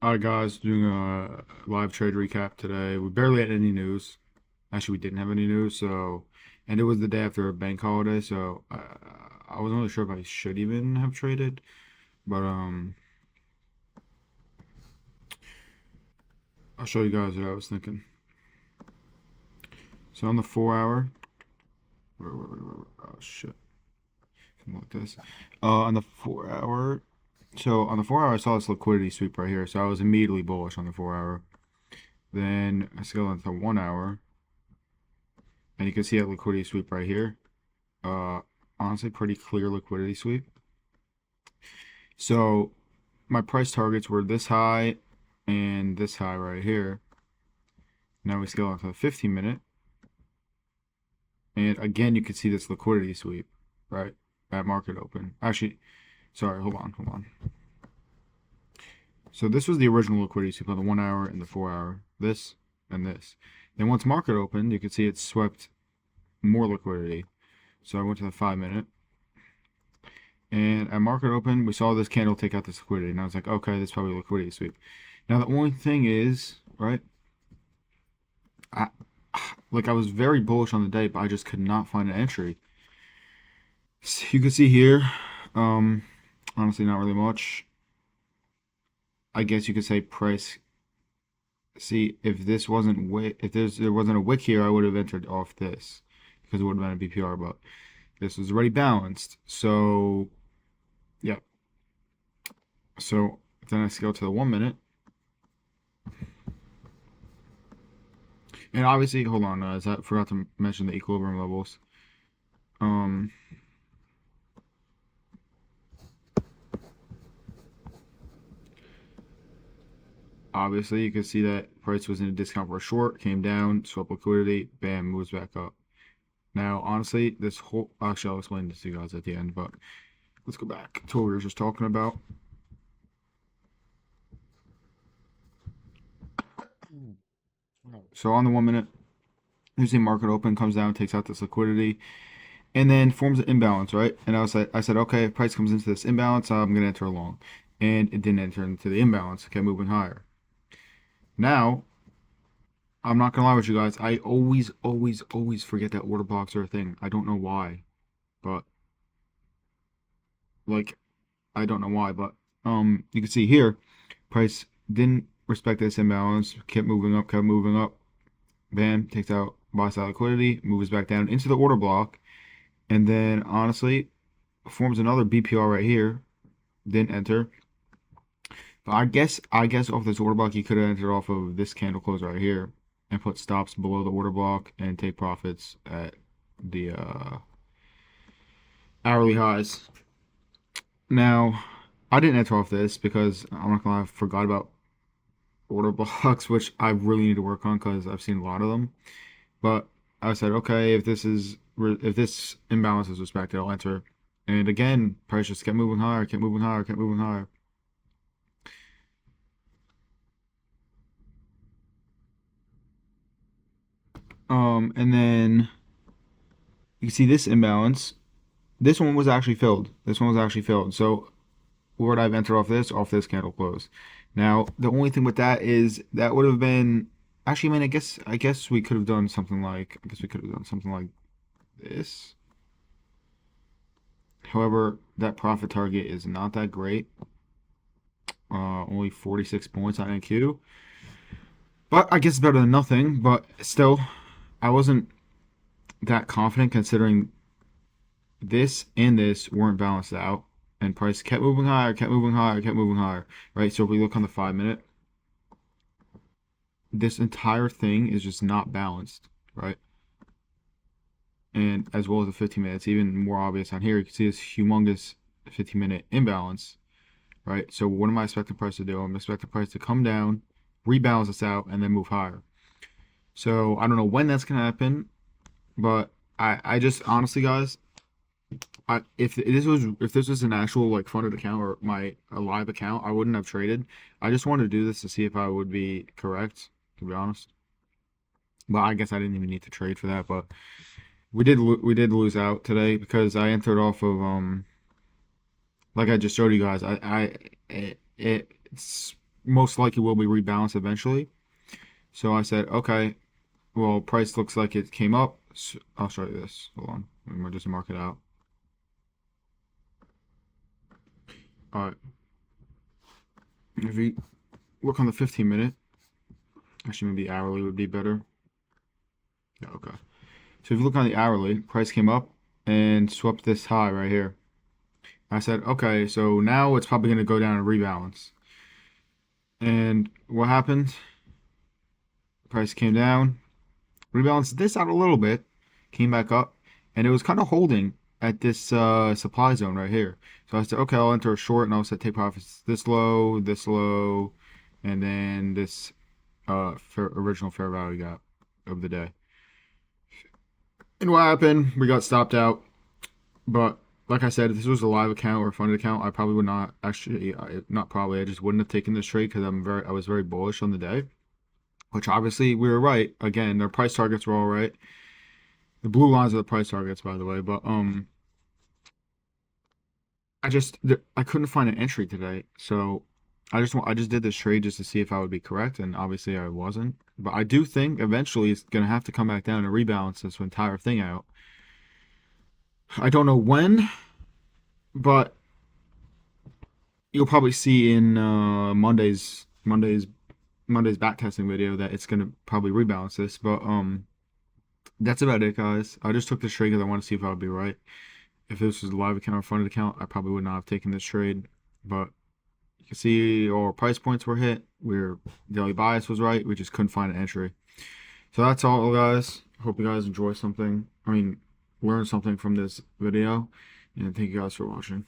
Hi guys, doing a live trade recap today. We barely had any news. Actually, we didn't have any news, and it was the day after a bank holiday, so I wasn't really sure if I should even have traded, but I'll show you guys what I was thinking. So on the 4 hour, oh shit, something like this. On the 4 hour, so on the 4 hour, I saw this liquidity sweep right here, so I was immediately bullish on the 4 hour. Then I scaled into 1 hour, and you can see that liquidity sweep right here. Uh, Honestly, pretty clear liquidity sweep. So my price targets were this high and this high right here. Now we scale onto the 15 minute. And again, you can see this liquidity sweep, right? At market open. Actually, sorry, hold on. So this was the original liquidity sweep on the 1 hour and the 4 hour. This and this. Then once market opened, you can see it swept more liquidity. So I went to the 5 minute. And at market open, we saw this candle take out this liquidity. And I was like, okay, this is probably a liquidity sweep. Now, the only thing is, right, I, I was very bullish on the day, but I just could not find an entry. So you can see here, um, honestly, not really much. I guess you could say price. See, if this wasn't wick, if there wasn't a wick here, I would have entered off this because it would have been a BPR, but this was already balanced. So, yeah. So then I scale to the 1 minute. And obviously, hold on, guys, I forgot to mention the equilibrium levels. Um, Obviously, you can see that price was in a discount for a short, came down, swept liquidity, bam, moves back up. Now, honestly, this whole actually I'll explain this to you guys at the end, but let's go back to what we were just talking about. So on the 1 minute, you see market open, comes down, takes out this liquidity, and then forms an imbalance, right? And I said, okay, if price comes into this imbalance, I'm gonna enter long, and it didn't enter into the imbalance, kept moving higher. Now, I'm not gonna lie with you guys, I always forget that order blocks are a thing. I don't know why, but like I don't know why, but you can see here, price didn't respect this imbalance, kept moving up, bam, takes out buy side liquidity, moves back down into the order block, and then honestly forms another BPR right here. Didn't enter. But I guess off this order block, you could have entered off of this candle close right here and put stops below the order block and take profits at the hourly highs. Now, I didn't enter off this because I'm not gonna lie, I forgot about order blocks, which I really need to work on because I've seen a lot of them. But I said, okay, if this imbalance is respected, I'll enter. And again, price just kept moving higher, kept moving higher, kept moving higher. And then you can see this imbalance. This one was actually filled. This one was actually filled. So where would I've entered off this? Off this candle close. Now the only thing with that is that would have been actually. I mean, I guess we could have done something like. I guess we could have done something like this. However, that profit target is not that great. Only 46 points on NQ. But I guess it's better than nothing. But still, I wasn't that confident considering this and this weren't balanced out. And price kept moving higher, kept moving higher, kept moving higher. Right? So if we look on the 5 minute, this entire thing is just not balanced. Right? And as well as the 15 minutes, even more obvious on here, you can see this humongous 15-minute imbalance. Right? So what am I expecting price to do? I'm expecting price to come down, rebalance this out, and then move higher. So I don't know when that's gonna happen, but I just honestly, guys, if this was an actual like funded account or a live account, I wouldn't have traded. I just wanted to do this to see if I would be correct, to be honest. But I guess I didn't even need to trade for that. But we did lose out today because I entered off of like I just showed you guys. It's most likely will be rebalanced eventually. So I said, okay, well, price looks like it came up. So I'll show you this. Hold on. I'm going to just mark it out. All right. If you look on the 15 minute, actually maybe hourly would be better. Yeah, okay. So if you look on the hourly, price came up and swept this high right here. I said, okay, so now it's probably going to go down and rebalance. And what happened? Price came down, rebalanced this out a little bit, came back up, and it was kind of holding at this supply zone right here. So I said, okay, I'll enter a short, and I'll set take profits this low, and then this original fair value gap of the day. And what happened? We got stopped out. But like I said, if this was a live account or a funded account, I probably would not actually, not probably, I just wouldn't have taken this trade because I was very bullish on the day. Which obviously we were right. Again, their price targets were all right. The blue lines are the price targets, by the way. But I couldn't find an entry today, so I just did this trade just to see if I would be correct, and obviously I wasn't. But I do think eventually it's gonna have to come back down and rebalance this entire thing out. I don't know when, but you'll probably see in Monday's back testing video that it's gonna probably rebalance this. But that's about it, guys. I just took this trade because I want to see if I would be right. If this was a live account or funded account, I probably would not have taken this trade. But you can see our price points were hit. Daily bias was right. We just couldn't find an entry. So that's all, guys. Hope you guys enjoy something. Learn something from this video. And thank you guys for watching.